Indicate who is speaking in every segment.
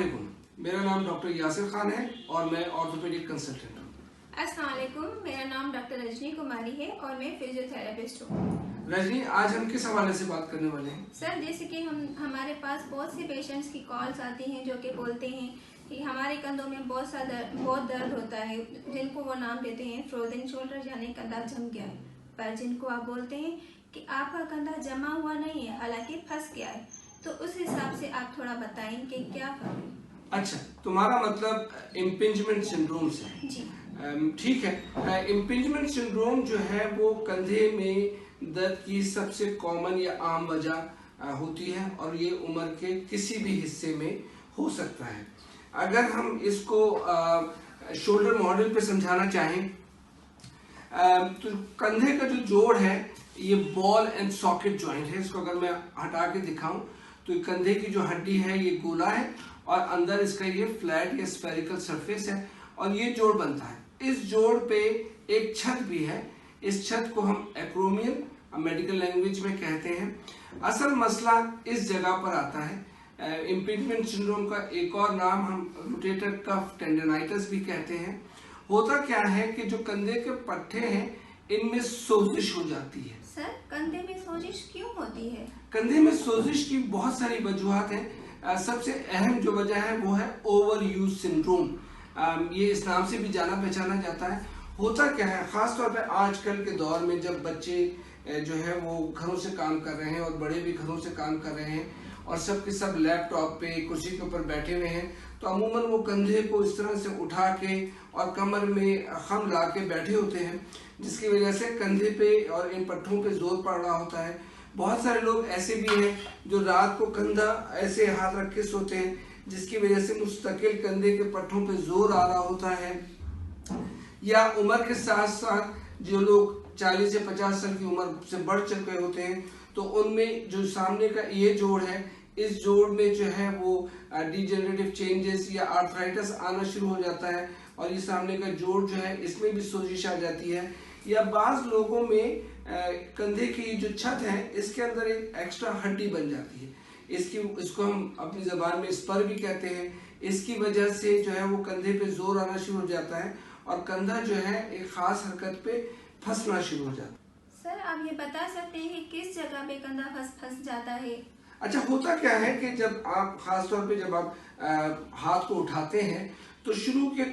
Speaker 1: वालेकुम, मेरा नाम डॉक्टर यासिर खान है और मैं ऑर्थोपेडिक कंसल्टेंट हूँ।
Speaker 2: अस्सलाम वालेकुम, मेरा नाम डॉक्टर रजनी कुमारी है और मैं फिजियोथेरेपिस्ट हूँ।
Speaker 1: रजनी, आज हम किस हवाले से बात करने वाले हैं?
Speaker 2: सर, जैसे कि हमारे पास बहुत से पेशेंट्स की कॉल्स आती हैं जो कि बोलते हैं कि हमारे कंधों में बहुत दर्द होता है, जिनको वो नाम देते हैं फ्रोजन शोल्डर, यानी कंधा जम गया है। पर जिनको आप बोलते हैं कि आपका कंधा जमा हुआ नहीं है, हालांकि फंस गया है, तो उस हिसाब से आप थोड़ा बताएं कि क्या फर्क है।
Speaker 1: अच्छा, तुम्हारा मतलब इम्पिंजमेंट सिंड्रोम से है?
Speaker 2: जी
Speaker 1: ठीक है। इम्पिंजमेंट सिंड्रोम जो है वो कंधे में दर्द की सबसे कॉमन या आम वजह होती है और ये उम्र के किसी भी हिस्से में हो सकता है। अगर हम इसको शोल्डर मॉडल पे समझाना चाहें तो कंधे का जो जोड़ है ये बॉल एंड सॉकेट जॉइंट है। इसको अगर मैं हटा के दिखाऊं तो कंधे की जो हड्डी है ये गोला है और अंदर इसका ये फ्लैट या स्फेरिकल सरफेस है और ये जोड़ बनता है। इस जोड़ पे एक छत भी है। इस छत को हम एक्रोमियन मेडिकल लैंग्वेज में कहते हैं। असल मसला इस जगह पर आता है। इम्पिंजमेंट सिंड्रोम का एक और नाम हम रोटेटर कफ टेंडनाइटिस भी कहते हैं। होता क्या है कि जो कंधे के पट्टे हैं इनमें सोजिश हो जाती है।
Speaker 2: सर, कंधे में सोजिश क्यों होती है?
Speaker 1: कंधे में सोजिश की बहुत सारी वजूहत हैं। सबसे अहम जो वजह है वो है ओवर यूज सिंड्रोम। ये इस नाम से भी जाना पहचाना जाता है। होता क्या है, खास तौर पे आजकल के दौर में जब बच्चे जो है वो घरों से काम कर रहे हैं और बड़े भी घरों से काम कर रहे हैं और सब के सब लैपटॉप पे कुर्सी के ऊपर बैठे हुए हैं, तो अमूमन वो कंधे को इस तरह से उठा के और कमर में खम ला के बैठे होते हैं, जिसकी वजह से कंधे पे और इन पट्टों पे जोर पड़ रहा होता है। बहुत सारे लोग ऐसे भी हैं जो रात को कंधा ऐसे हाथ रख के सोते हैं, जिसकी वजह से मुस्तकिल कंधे के पट्टों पे जोर आ रहा होता है। या उम्र के साथ साथ जो लोग 40 से 50 साल की उम्र से बढ़ चुके होते हैं तो उनमें जो सामने का ये जोड़ है, इस जोड़ में जो है वो डिजेनरेटिव चेंजेस या आर्थराइटिस आना शुरू हो जाता है और ये सामने का जोड़ जो है इसमें भी सोजिश आ जाती है। या बाज लोगों में कंधे की जो छत है इसके अंदर एक एक्स्ट्रा हड्डी बन जाती है। इसको हम अपनी जबान में स्पर भी कहते हैं। इसकी वजह से जो है वो कंधे पे जोर आना शुरू हो जाता है और कंधा जो है एक खास हरकत पे फंसना शुरू हो जाता है।
Speaker 2: सर, आप ये बता सकते हैं कि किस जगह पे कंधा फंस जाता है?
Speaker 1: अच्छा, होता क्या है कि जब आप खास तौर पे जब आप हाथ को उठाते हैं तो शुरू के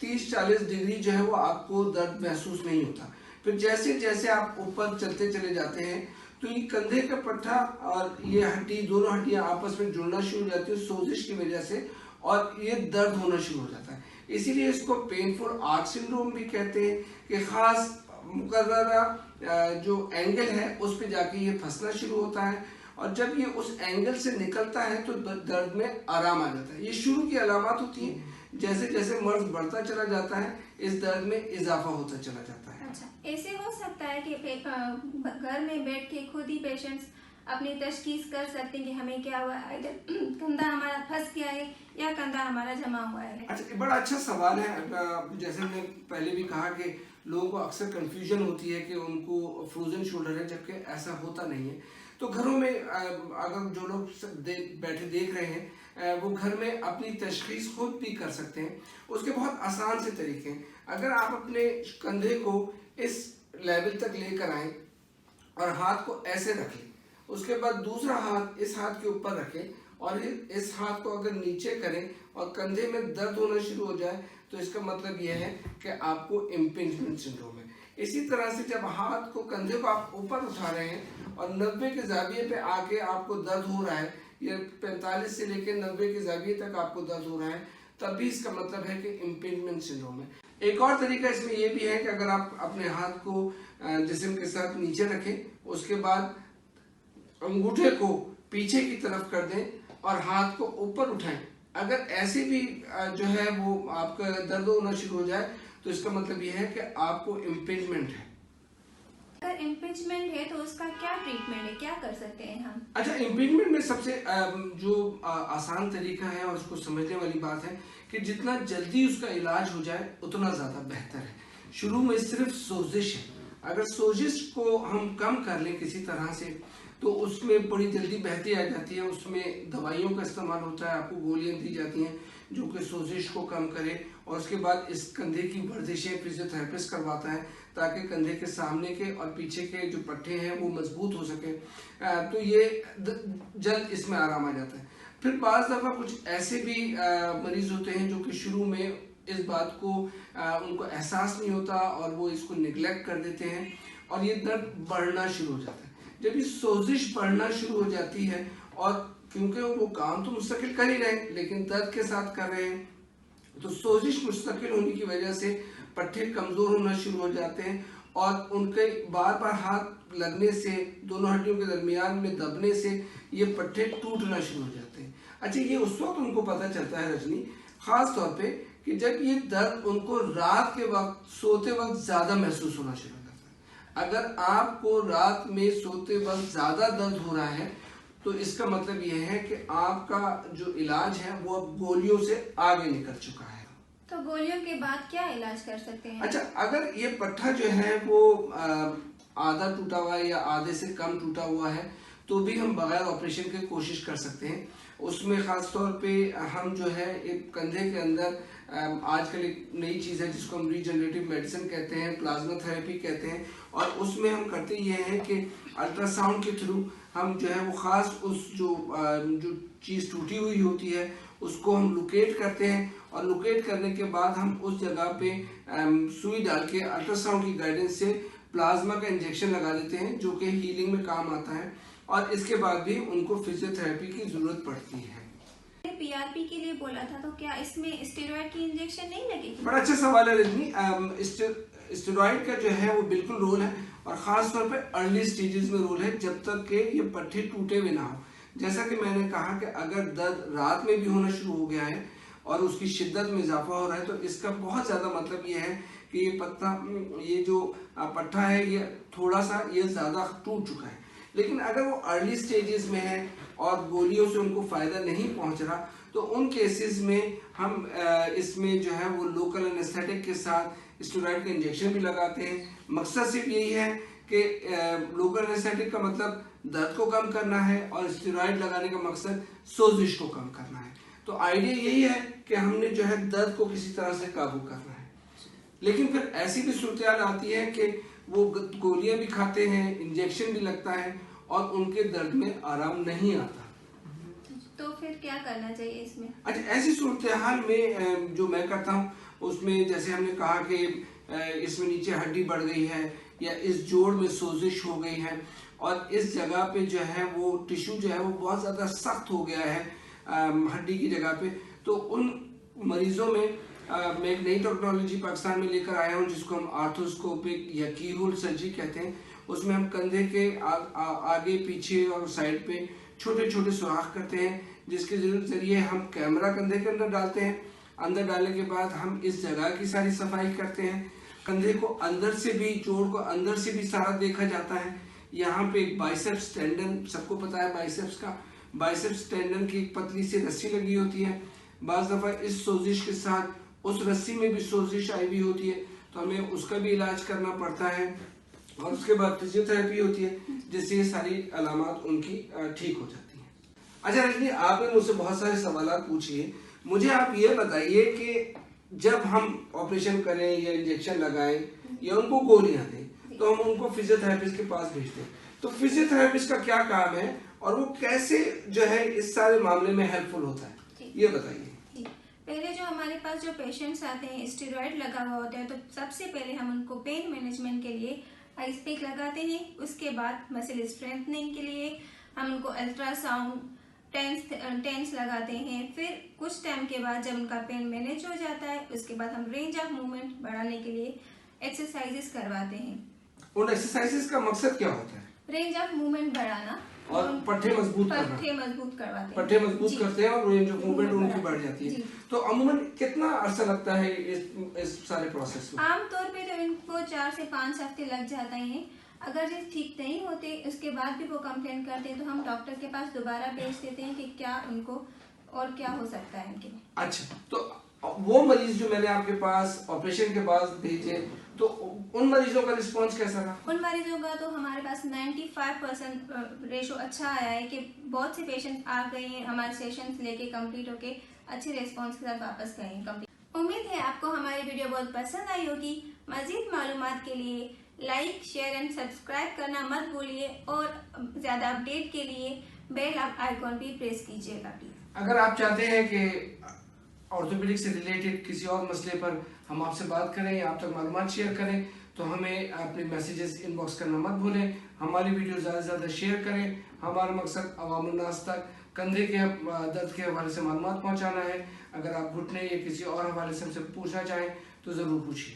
Speaker 1: 30-40 डिग्री जो है वो आपको दर्द महसूस नहीं होता। फिर जैसे जैसे आप ऊपर चलते चले जाते हैं तो ये कंधे का पट्टा और ये हड्डी, दोनों हड्डियां आपस में जुड़ना शुरू हो जाती है सोजिश की वजह से और ये दर्द होना शुरू हो जाता है। इसीलिए इसको पेनफुल आर्च सिंड्रोम भी कहते हैं कि खास मुकर्ररा जो एंगल है उस पे जाके ये फंसना शुरू होता है और जब ये उस एंगल से निकलता है तो दर्द में आराम आ जाता है। ये शुरू की अलामत होती है। जैसे जैसे मर्ज बढ़ता चला जाता है इस दर्द में इजाफा होता चला जाता है।
Speaker 2: अच्छा, ऐसे हो सकता है कि घर में बैठ के खुद ही पेशेंट्स अपनी तशखीस कर सकते हैं कि हमें क्या हुआ है, कंधा हमारा फंस गया है या कंधा हमारा जमा हुआ है?
Speaker 1: अच्छा, बड़ा अच्छा सवाल है। जैसे मैंने पहले भी कहा कि लोगों को अक्सर कंफ्यूजन होती है कि उनको फ्रोजन शोल्डर है, जबकि ऐसा होता नहीं है। तो घरों में अगर जो लोग बैठे देख रहे हैं वो घर में अपनी तशखीस खुद भी कर सकते हैं। उसके बहुत आसान से तरीके हैं। अगर आप अपने कंधे को इस लेवल तक लेकर आए और हाथ को ऐसे रखें, उसके बाद दूसरा हाथ इस हाथ के ऊपर रखें और इस हाथ को अगर नीचे करें और कंधे में दर्द होना शुरू हो जाए तो इसका मतलब यह है कि आपको इम्पिंजमेंट सिंड्रोम है। इसी तरह से जब हाथ को, कंधे को आप ऊपर उठा रहे हैं और 90 के जाविये पे आके आपको दर्द हो रहा है या 45 से लेकर 90 के जाविये तक आपको दर्द हो रहा है, तब भी इसका मतलब है कि इम्पिंजमेंट सिंड्रोम है। एक और तरीका इसमें यह भी है कि अगर आप अपने हाथ को जिस्म के साथ नीचे रखें, उसके बाद अंगूठे को पीछे की तरफ कर दें और हाथ को ऊपर उठाएं। अगर ऐसे भी जो है वो आपका दर्द होना शुरू हो जाए तो इसका मतलब यह है कि आपको इम्पिंजमेंट है।
Speaker 2: अगर इम्पिंजमेंट है तो उसका क्या ट्रीटमेंट है, क्या कर सकते हैं हम?
Speaker 1: अच्छा, इम्पिंजमेंट में सबसे जो आसान तरीका है और उसको समझने वाली बात है कि जितना जल्दी उसका इलाज हो जाए उतना ज़्यादा बेहतर है। शुरू में सिर्फ सोजिश है, अगर सोजिश को हम कम कर लें किसी तरह से तो उसमें बड़ी जल्दी बहती आ जाती है, उसमें दवाइयों का इस्तेमाल होता है, आपको गोलियां दी जाती हैं जो कि सोजिश को कम करे, और उसके बाद इस कंधे की वर्जिशें फिजियोथेरेपिस्ट करवाता है ताकि कंधे के सामने के और पीछे के जो पट्टे हैं वो मजबूत हो सके। तो ये जल्द इसमें आराम आ जाता है। फिर बाज़ दफ़ा कुछ ऐसे भी मरीज़ होते हैं जो कि शुरू में इस बात को उनको एहसास नहीं होता और वो इसको निगलेक्ट कर देते हैं और ये दर्द बढ़ना शुरू हो जाता है। जब ये सोजिश बढ़ना शुरू हो जाती है, और क्योंकि वो काम तो मुस्तकिल कर ही रहे हैं लेकिन दर्द के साथ कर रहे हैं, तो सोजिश मुस्तकिल होने की वजह से पट्टे कमज़ोर होना शुरू हो जाते हैं और उनके बार बार हाथ लगने से, दोनों हड्डियों के दरमियान में दबने से ये पट्टे टूटना शुरू हो जाते हैं। अच्छा, ये उस वक्त उनको पता चलता है रजनी, ख़ास तौर पे कि जब ये दर्द उनको रात के वक्त सोते वक्त ज़्यादा महसूस होना शुरू हो जाता है। अगर आपको रात में सोते वक्त ज़्यादा दर्द हो रहा है तो इसका मतलब यह है कि आपका जो इलाज है वो अब गोलियों से आगे निकल चुका है।
Speaker 2: तो गोलियों के बाद क्या इलाज कर सकते हैं? अच्छा,
Speaker 1: अगर ये पट्टा जो है वो आधा टूटा हुआ है या आधे से कम टूटा हुआ है तो भी हम बगैर ऑपरेशन के कोशिश कर सकते हैं। उसमें ख़ास तौर पे हम जो है एक कंधे के अंदर आजकल एक नई चीज़ है जिसको हम रीजनरेटिव मेडिसिन कहते हैं, प्लाज्मा थेरेपी कहते हैं, और उसमें हम करते ये हैं कि अल्ट्रासाउंड के थ्रू हम जो है वो ख़ास उस जो चीज़ टूटी हुई होती है उसको हम लोकेट करते हैं, और लोकेट करने के बाद हम उस जगह पे सुई डाल के अल्ट्रासाउंड की गाइडेंस से प्लाज्मा का इंजेक्शन लगा देते हैं जो कि हीलिंग में काम आता है, और इसके बाद भी उनको फिजियोथेरेपी की ज़रूरत पड़ती है।
Speaker 2: पीआरपी के लिए बोला था, तो क्या इसमें स्टेरॉइड की इंजेक्शन नहीं लगेगी?
Speaker 1: बड़ा अच्छा सवाल है रजनी। स्टेरॉइड का जो है वो बिल्कुल रोल है, और ख़ास तौर पे अर्ली स्टेजेस में रोल है जब तक कि ये पट्टे टूटे हुए ना हो। जैसा कि मैंने कहा कि अगर दर्द रात में भी होना शुरू हो गया है और उसकी शिद्दत में इजाफा हो रहा है तो इसका बहुत ज़्यादा मतलब ये है कि ये जो पट्टा है ये थोड़ा सा ये ज़्यादा टूट चुका है। लेकिन अगर वो अर्ली स्टेजेस में है और गोलियों से उनको फ़ायदा नहीं पहुंच रहा तो उन केसेस में हम इसमें जो है वो लोकल एनेस्थेटिक के साथ स्टेरॉइड का इंजेक्शन भी लगाते हैं। मकसद सिर्फ यही है कि लोकल एनेस्थेटिक का मतलब दर्द को कम करना है और स्टेरॉइड लगाने का मकसद सोजिश को कम करना है। तो आइडिया यही है कि हमने जो है दर्द को किसी तरह से काबू करना है। लेकिन फिर ऐसी भी सूरत आती है कि वो गोलियां भी खाते हैं, इंजेक्शन भी लगता है और उनके दर्द में आराम नहीं आता।
Speaker 2: तो फिर क्या करना चाहिए इसमें?
Speaker 1: अच्छा, ऐसी सूरत हाल में जो मैं करता हूँ उसमें जैसे हमने कहा कि इसमें नीचे हड्डी बढ़ गई है या इस जोड़ में सोजिश हो गई है और इस जगह पे जो है वो टिश्यू जो है वो बहुत ज़्यादा सख्त हो गया है हड्डी की जगह पे, तो उन मरीजों में मैं एक नई टेक्नोलॉजी पाकिस्तान में लेकर आया हूँ जिसको हम आर्थोस्कोपिक या कीहोल सर्जरी कहते हैं। उसमें हम कंधे के आगे पीछे और साइड पे छोटे छोटे सुराख करते हैं जिसके जरिए हम कैमरा कंधे के अंदर डालते हैं। अंदर डालने के बाद हम इस जगह की सारी सफाई करते हैं। कंधे को अंदर से भी, जोड़ को अंदर से भी सारा देखा जाता है। यहाँ पे एक बाइसेप्स टेंडन, सबको पता है बाइसेप्स का, बाइसेप्स टेंडन की एक पतली सी रस्सी लगी होती है। बाज़ दफ़ा इस सोजिश के साथ उस रस्सी में भी सोजिश आई हुई होती है तो हमें उसका भी इलाज करना पड़ता है और उसके बाद फिजियोथेरेपी होती है जिससे ये सारी अलामत उनकी ठीक हो जाती हैं। अच्छा रजनी, आपने मुझसे बहुत सारे सवाल पूछिए, मुझे आप ये बताइए कि जब हम ऑपरेशन करें या इंजेक्शन लगाएं या उनको गोलियां दें तो हम उनको फिजियोथेरेपिस्ट के पास भेजते हैं, तो फिजियोथेरेपिस्ट का क्या काम है और वो कैसे जो है इस सारे मामले में हेल्पफुल होता है, ये बताइए।
Speaker 2: पहले जो हमारे पास जो पेशेंट्स आते हैं स्टेरॉइड लगा हुआ होता है तो सबसे पहले हम उनको पेन मैनेजमेंट के लिए आइस पैक लगाते हैं। उसके बाद मसल स्ट्रेंथनिंग के लिए हम उनको अल्ट्रासाउंड टेंस लगाते हैं। फिर कुछ टाइम के बाद जब उनका पेन मैनेज हो जाता है उसके बाद हम रेंज ऑफ मूवमेंट बढ़ाने के लिए एक्सरसाइजेस करवाते हैं।
Speaker 1: उन एक्सरसाइजेस का मकसद क्या होता है?
Speaker 2: रेंज ऑफ मूवमेंट बढ़ाना
Speaker 1: और पट्टे मजबूत
Speaker 2: करते हैं,
Speaker 1: पट्टे मजबूत करते हैं और रेंज ऑफ मूवमेंट उनकी बढ़ जाती है। तो अमूमन कितना अरसा लगता है इस सारे प्रोसेस में?
Speaker 2: आमतौर पे तो इनको 4 से 5 हफ्ते लग जाते हैं। अगर ये ठीक नहीं होते उसके बाद भी वो कंप्लेन करते हैं तो हम डॉक्टर के पास दोबारा भेज देते हैं कि क्या उनको और क्या हो सकता है इनके।
Speaker 1: अच्छा, तो वो मरीज जो मैंने आपके पास ऑपरेशन के बाद भेजे तो उन मरीजों का रिस्पॉन्स कैसा रहा?
Speaker 2: उन मरीजों का तो हमारे पास 95% रेशो अच्छा आया है कि बहुत से पेशेंट आ गए हैं हमारे सेशंस लेके कंप्लीट होके अच्छे रिस्पॉन्स के साथ वापस गए हैं कंप्लीट। उम्मीद है आपको हमारी वीडियो बहुत पसंद आई होगी। मजीद मालूमात के लिए लाइक शेयर एंड सब्सक्राइब करना मत भूलिए और ज़्यादा अपडेट के लिए बेल आइकॉन भी प्रेस कीजिएगा प्लीज।
Speaker 1: अगर आप चाहते हैं कि ऑर्थोपेडिक से रिलेटेड किसी और मसले पर हम आपसे बात करें या आप तक मालूमात शेयर करें तो हमें अपने मैसेजेस इनबॉक्स करना मत भूलें। हमारी वीडियो ज़्यादा से ज़्यादा शेयर करें। हमारा मकसद अवामुन्नास तक कंधे के दर्द के हवाले से मालूमात पहुँचाना है। अगर आप घुटने या किसी और हवाले से हमसे पूछना चाहें तो ज़रूर पूछिए।